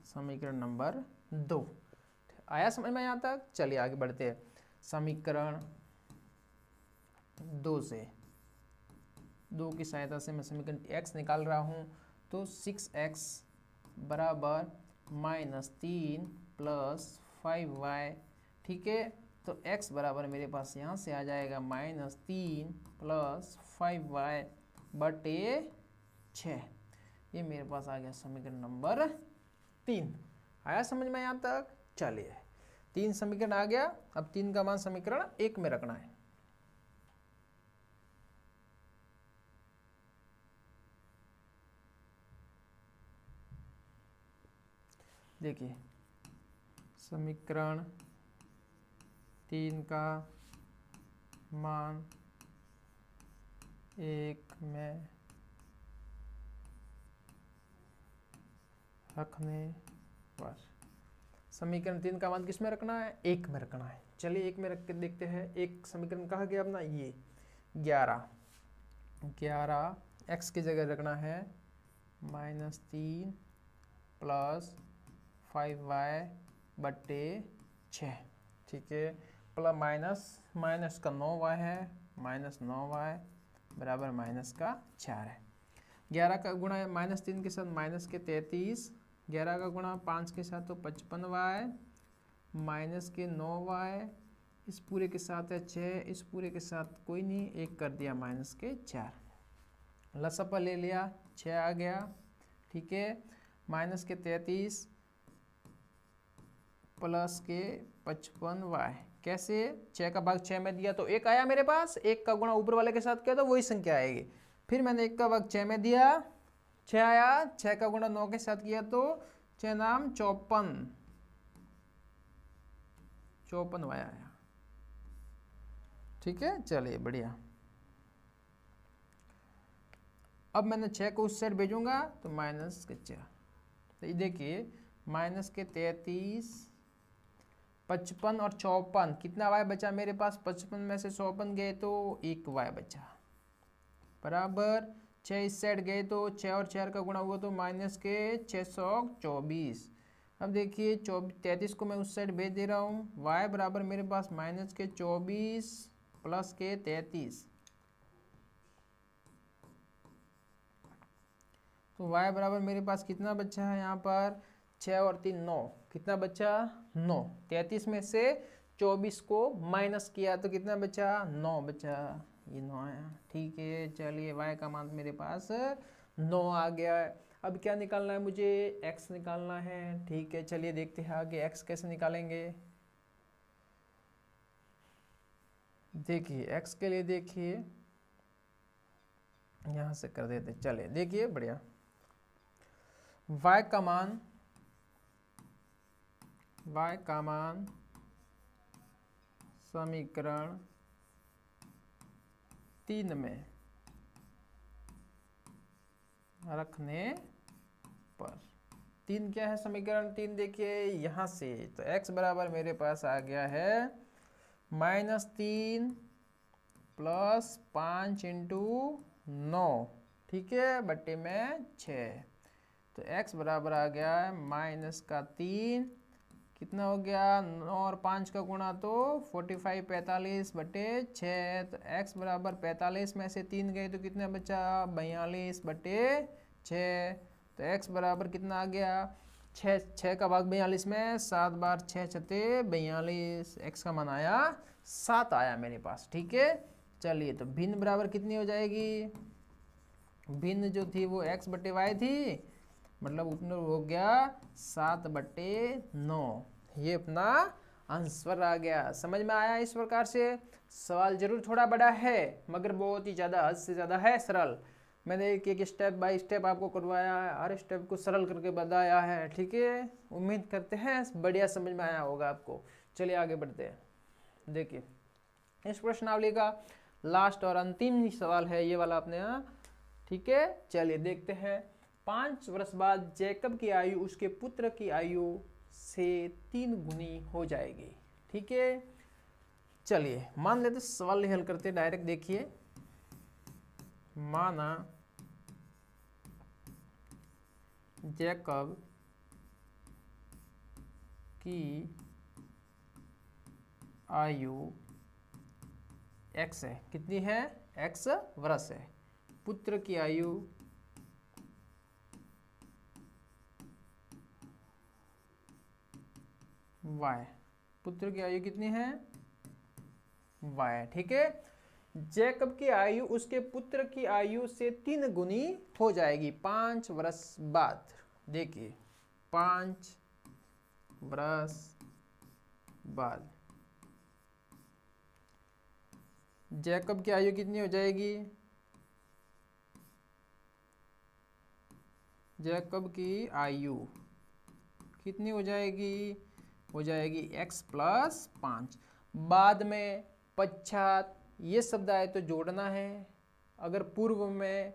समीकरण नंबर 2 आया समझ में यहाँ तक? चलिए आगे बढ़ते हैं। समीकरण 2 से 2 की सहायता से मैं समीकरण x निकाल रहा हूँ। तो 6x बराबर माइनस 3 प्लस 5y। ठीक है, तो x बराबर मेरे पास यहाँ से आ जाएगा माइनस 3 प्लस 5y बटे 6। ये मेरे पास आ गया समीकरण नंबर 3। आया समझ में यहाँ तक? चलिए 3 समीकरण आ गया। अब 3 का मान समीकरण 1 में रखना है। देखिए समीकरण 3 का मान 1 में रखने पर। समीकरण 3 का मान किस में रखना है? 1 में रखना है। चलिए 1 में रख के देखते हैं। एक समीकरण कहा गया अपना ये 11 x की जगह रखना है माइनस 3 प्लस 5y बटे 6। ठीक है, प्लस माइनस का 9y है, माइनस 9y बराबर माइनस का 4 है। 11 का गुणा माइनस 3 के साथ माइनस के 33, 11 का गुणा 5 के साथ तो 55y माइनस के 9y, इस पूरे के साथ है 6, इस पूरे के साथ कोई नहीं, 1 कर दिया माइनस के 4। लसपा ले लिया, 6 आ गया। ठीक है, माइनस के 33 प्लस के 55y। कैसे? 6 का भाग 6 में दिया तो 1 आया मेरे पास। 1 का गुणा ऊपर वाले के साथ किया तो वही संख्या आएगी। फिर मैंने 1 का भाग 6 में दिया, 6 आया। 6 का गुणा 9 के साथ किया तो 6 नाम 54 y आया। ठीक है, चलिए बढ़िया। अब मैंने 6 को उस साइड भेजूंगा तो माइनस के 4। तो ये देखिए माइनस के 33, 55 और 54 कितना y बचा मेरे पास? 55 में से 54 गए तो 1 y बचा बराबर 6 इस साइड गए तो 6 और 4 का गुणा हुआ तो माइनस के 624। अब देखिए 33 को मैं उस साइड भेज दे रहा हूँ। y बराबर मेरे पास माइनस के 24 प्लस के 33। तो y बराबर मेरे पास कितना बचा है यहाँ पर? 6 और 3 9। कितना बचा? 9। 33 में से 24 को माइनस किया तो कितना बचा? 9 बचा। ये 9 आया। ठीक है, चलिए y का मान मेरे पास 9 आ गया है। अब क्या निकालना है मुझे? x निकालना है। ठीक है, चलिए देखते हैं आगे x कैसे निकालेंगे। देखिए x के लिए देखिए यहाँ से कर देते। चलिए देखिए बढ़िया। y का मान समीकरण 3 में रखने पर। 3 क्या है? समीकरण 3 देखिए यहाँ से तो x बराबर मेरे पास आ गया है माइनस 3 प्लस 5 इंटू 9। ठीक है, बट्टे में 6। तो x बराबर आ गया -3, कितना हो गया 9 और 5 का गुणा तो 45 45/6। तो x बराबर 45 में से 3 गए तो कितना बचा 42/6। तो x बराबर कितना आ गया 6 का भाग 42 में 7 बार 6 छते 42, x का मान आया 7 आया मेरे पास। ठीक है, चलिए तो भिन्न बराबर कितनी हो जाएगी, भिन्न जो थी वो x/y थी, मतलब उतना हो गया 7/9। ये अपना आंसर आ गया। समझ में आया? इस प्रकार से सवाल जरूर थोड़ा बड़ा है मगर बहुत ही ज़्यादा, हद से ज़्यादा है सरल। मैंने एक एक स्टेप बाय स्टेप आपको करवाया है, हर स्टेप को सरल करके बताया है। ठीक है, उम्मीद करते हैं बढ़िया समझ में आया होगा आपको। चलिए आगे बढ़ते हैं। देखिए इस प्रश्नावली का लास्ट और अंतिम ही सवाल है ये वाला अपने यहाँ। ठीक है, चलिए देखते हैं। 5 वर्ष बाद जैकब की आयु उसके पुत्र की आयु से 3 गुनी हो जाएगी। ठीक है, चलिए मान लेते सवाल हल करते डायरेक्ट। देखिए माना जैकब की आयु x है, कितनी है x वर्ष है, पुत्र की आयु y, पुत्र की आयु कितनी है y। ठीक है, जैकब की आयु उसके पुत्र की आयु से 3 गुनी हो जाएगी 5 वर्ष बाद। देखिए 5 वर्ष बाद जैकब की आयु कितनी हो जाएगी, जैकब की आयु कितनी हो जाएगी, हो जाएगी x + 5। बाद में पश्चात ये शब्द आए तो जोड़ना है, अगर पूर्व में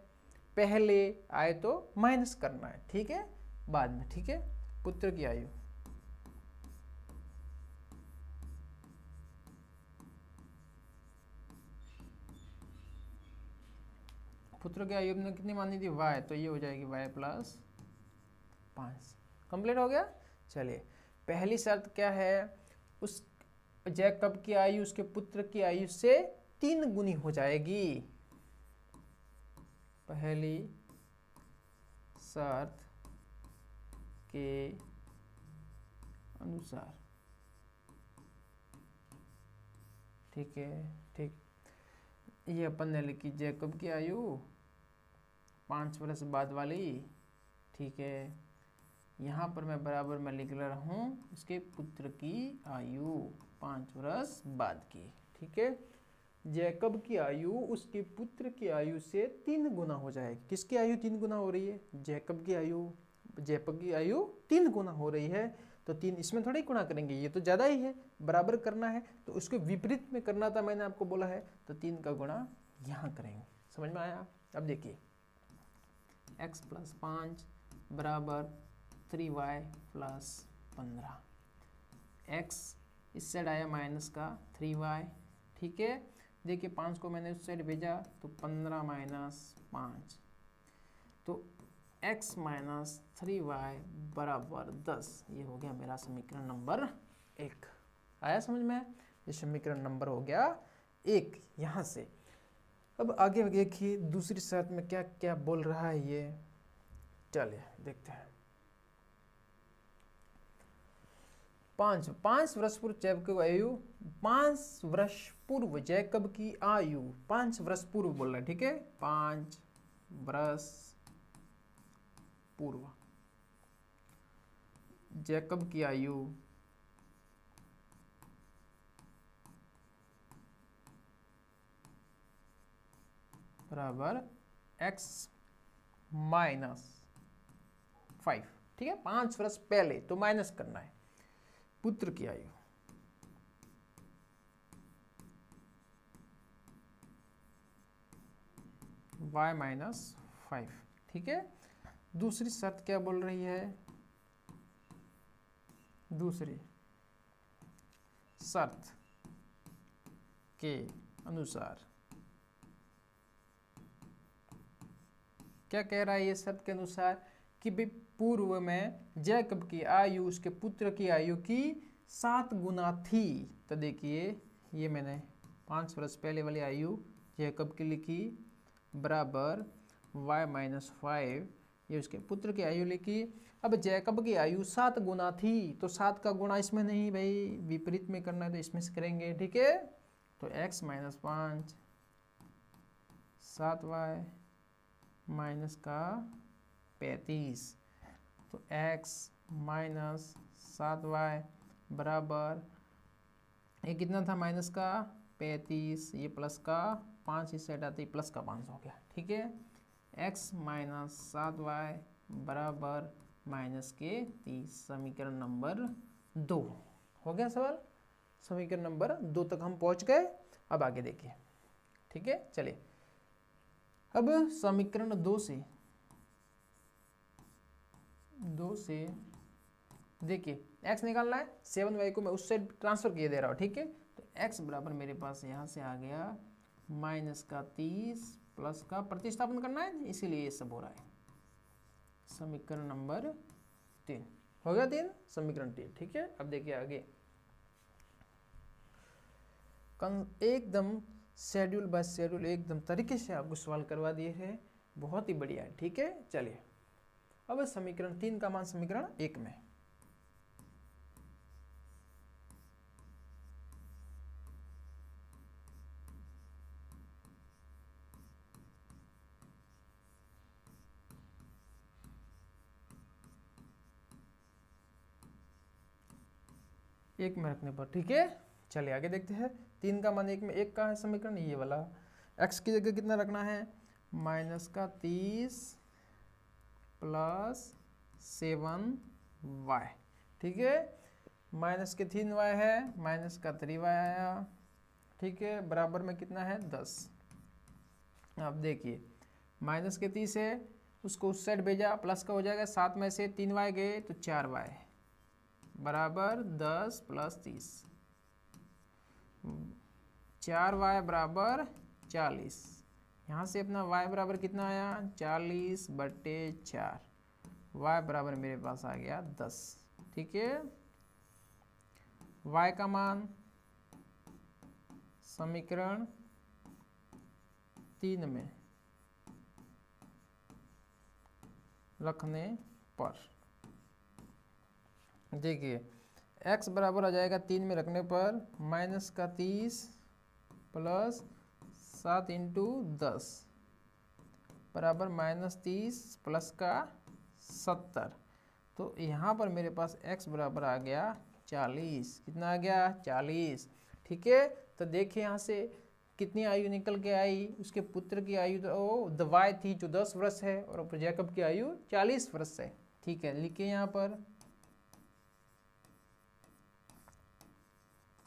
पहले आए तो माइनस करना है। ठीक है, बाद में। ठीक है, पुत्र की आयु पुत्र की आयु ने कितनी मानी थी y, तो ये हो जाएगी y + 5। कंप्लीट हो गया। चलिए पहली शर्त क्या है, उस जैकब की आयु उसके पुत्र की आयु से 3 गुनी हो जाएगी। पहली शर्त के अनुसार। ठीक है, ठीक, ये अपन ने लिखी जैकब की आयु 5 वर्ष बाद वाली। ठीक है, यहाँ पर मैं बराबर में लिख रहा हूँ उसके पुत्र की आयु 5 वर्ष बाद की। ठीक है, जैकब की आयु उसके पुत्र की आयु से 3 गुना हो जाएगी। किसकी आयु 3 गुना हो रही है, जैकब की आयु, जैकब की आयु 3 गुना हो रही है, तो 3 इसमें थोड़ा ही गुणा करेंगे, ये तो ज़्यादा ही है, बराबर करना है तो उसके विपरीत में करना था, मैंने आपको बोला है, तो 3 का गुणा यहाँ करेंगे। समझ में आया? अब देखिए x + 5 बराबर 3y + 15, x इस साइड आया माइनस का 3y। ठीक है, देखिए 5 को मैंने उस साइड भेजा तो 15 - 5, तो x - 3y बराबर 10। ये हो गया मेरा समीकरण नंबर 1। आया समझ में? ये समीकरण नंबर हो गया 1 यहाँ से। अब आगे देखिए दूसरी शर्त में क्या क्या बोल रहा है ये, चलिए देखते हैं। 5 वर्ष पूर्व जैकब की आयु, 5 वर्ष पूर्व जैकब की आयु, 5 वर्ष पूर्व बोल रहा है। ठीक है, 5 वर्ष पूर्व जैकब की आयु बराबर x - 5। ठीक है, 5 वर्ष पहले तो माइनस करना है। पुत्र की आयु y - 5। ठीक है, दूसरी शर्त क्या बोल रही है, दूसरी शर्त के अनुसार क्या कह रहा है ये शर्त के अनुसार कि भाई पूर्व में जैकब की आयु उसके पुत्र की आयु की 7 गुना थी। तो देखिए ये मैंने 5 वर्ष पहले वाली आयु जैकब की लिखी बराबर y-5, ये उसके पुत्र की आयु लिखी। अब जैकब की आयु 7 गुना थी, तो 7 का गुणा इसमें नहीं भाई, विपरीत में करना है तो इसमें से करेंगे, ठीक है। तो x - 5 7y माइनस का 35, तो x - 7y बराबर, ये कितना था माइनस का 35, ये प्लस का 5 इस साइड आते ही प्लस का 5 हो गया, ठीक है। x - 7y बराबर माइनस के 30, समीकरण नंबर 2 हो गया सवाल। समीकरण नंबर 2 तक हम पहुंच गए। अब आगे देखिए, ठीक है। चलिए अब समीकरण 2 से देखिए x निकालना है, 7y को मैं उस साइड ट्रांसफर किए दे रहा हूँ, ठीक है। तो x बराबर मेरे पास यहाँ से आ गया माइनस का 30 प्लस का प्रतिस्थापन करना है, इसीलिए ये सब हो रहा है। समीकरण नंबर 3 हो गया, 3 समीकरण 3, ठीक है। अब देखिए आगे, एकदम शेड्यूल बाय शेड्यूल एकदम तरीके से आपको सवाल करवा दिए हैं, बहुत ही बढ़िया है, ठीक है। चलिए अब समीकरण 3 का मान समीकरण 1 में, एक में रखने पर, ठीक है। चलिए आगे देखते हैं, 3 का मान 1 में, 1 का है समीकरण ये वाला, x की जगह कितना रखना है माइनस का 30 प्लस 7y, ठीक है। माइनस के 3y है, माइनस का 3y आया, ठीक है, बराबर में कितना है 10। अब देखिए माइनस के 30 है, उसको उस साइड भेजा, प्लस का हो जाएगा, 7 में से 3y गए तो 4y बराबर 10 प्लस 30, 4y बराबर 40। यहाँ से अपना y बराबर कितना आया 40/4, y बराबर मेरे पास आ गया 10, ठीक है। y का मान समीकरण 3 में रखने पर देखिए x बराबर आ जाएगा 3 में रखने पर माइनस का 30 प्लस 7 इंटू 10 बराबर -30 प्लस का 70। तो यहाँ पर मेरे पास x बराबर आ गया 40, कितना आ गया 40, ठीक है। तो देखिए यहाँ से कितनी आयु निकल के आई, उसके पुत्र की आयु तो y थी जो 10 वर्ष है, और जैकब की आयु 40 वर्ष है, ठीक है। लिखिए यहाँ पर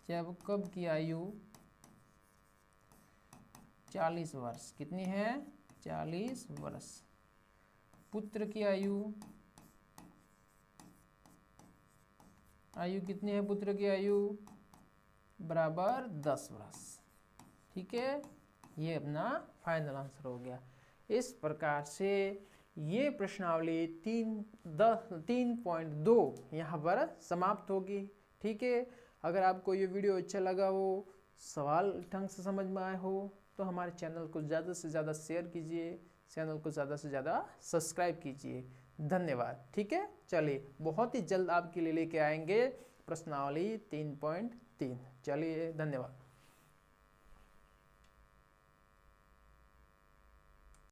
जैकब की आयु 40 वर्ष, कितनी है 40 वर्ष, पुत्र की आयु कितनी है, पुत्र की आयु बराबर 10 वर्ष, ठीक है। ये अपना फाइनल आंसर हो गया। इस प्रकार से ये प्रश्नावली 3.2 यहाँ पर समाप्त होगी, ठीक है। अगर आपको ये वीडियो अच्छा लगा हो, सवाल ढंग से समझ में आए हो, तो हमारे चैनल को ज़्यादा से ज़्यादा शेयर कीजिए, चैनल को ज़्यादा से ज़्यादा सब्सक्राइब कीजिए। धन्यवाद, ठीक है। चलिए बहुत ही जल्द आपके लिए लेके आएंगे प्रश्नावली 3.3। चलिए धन्यवाद।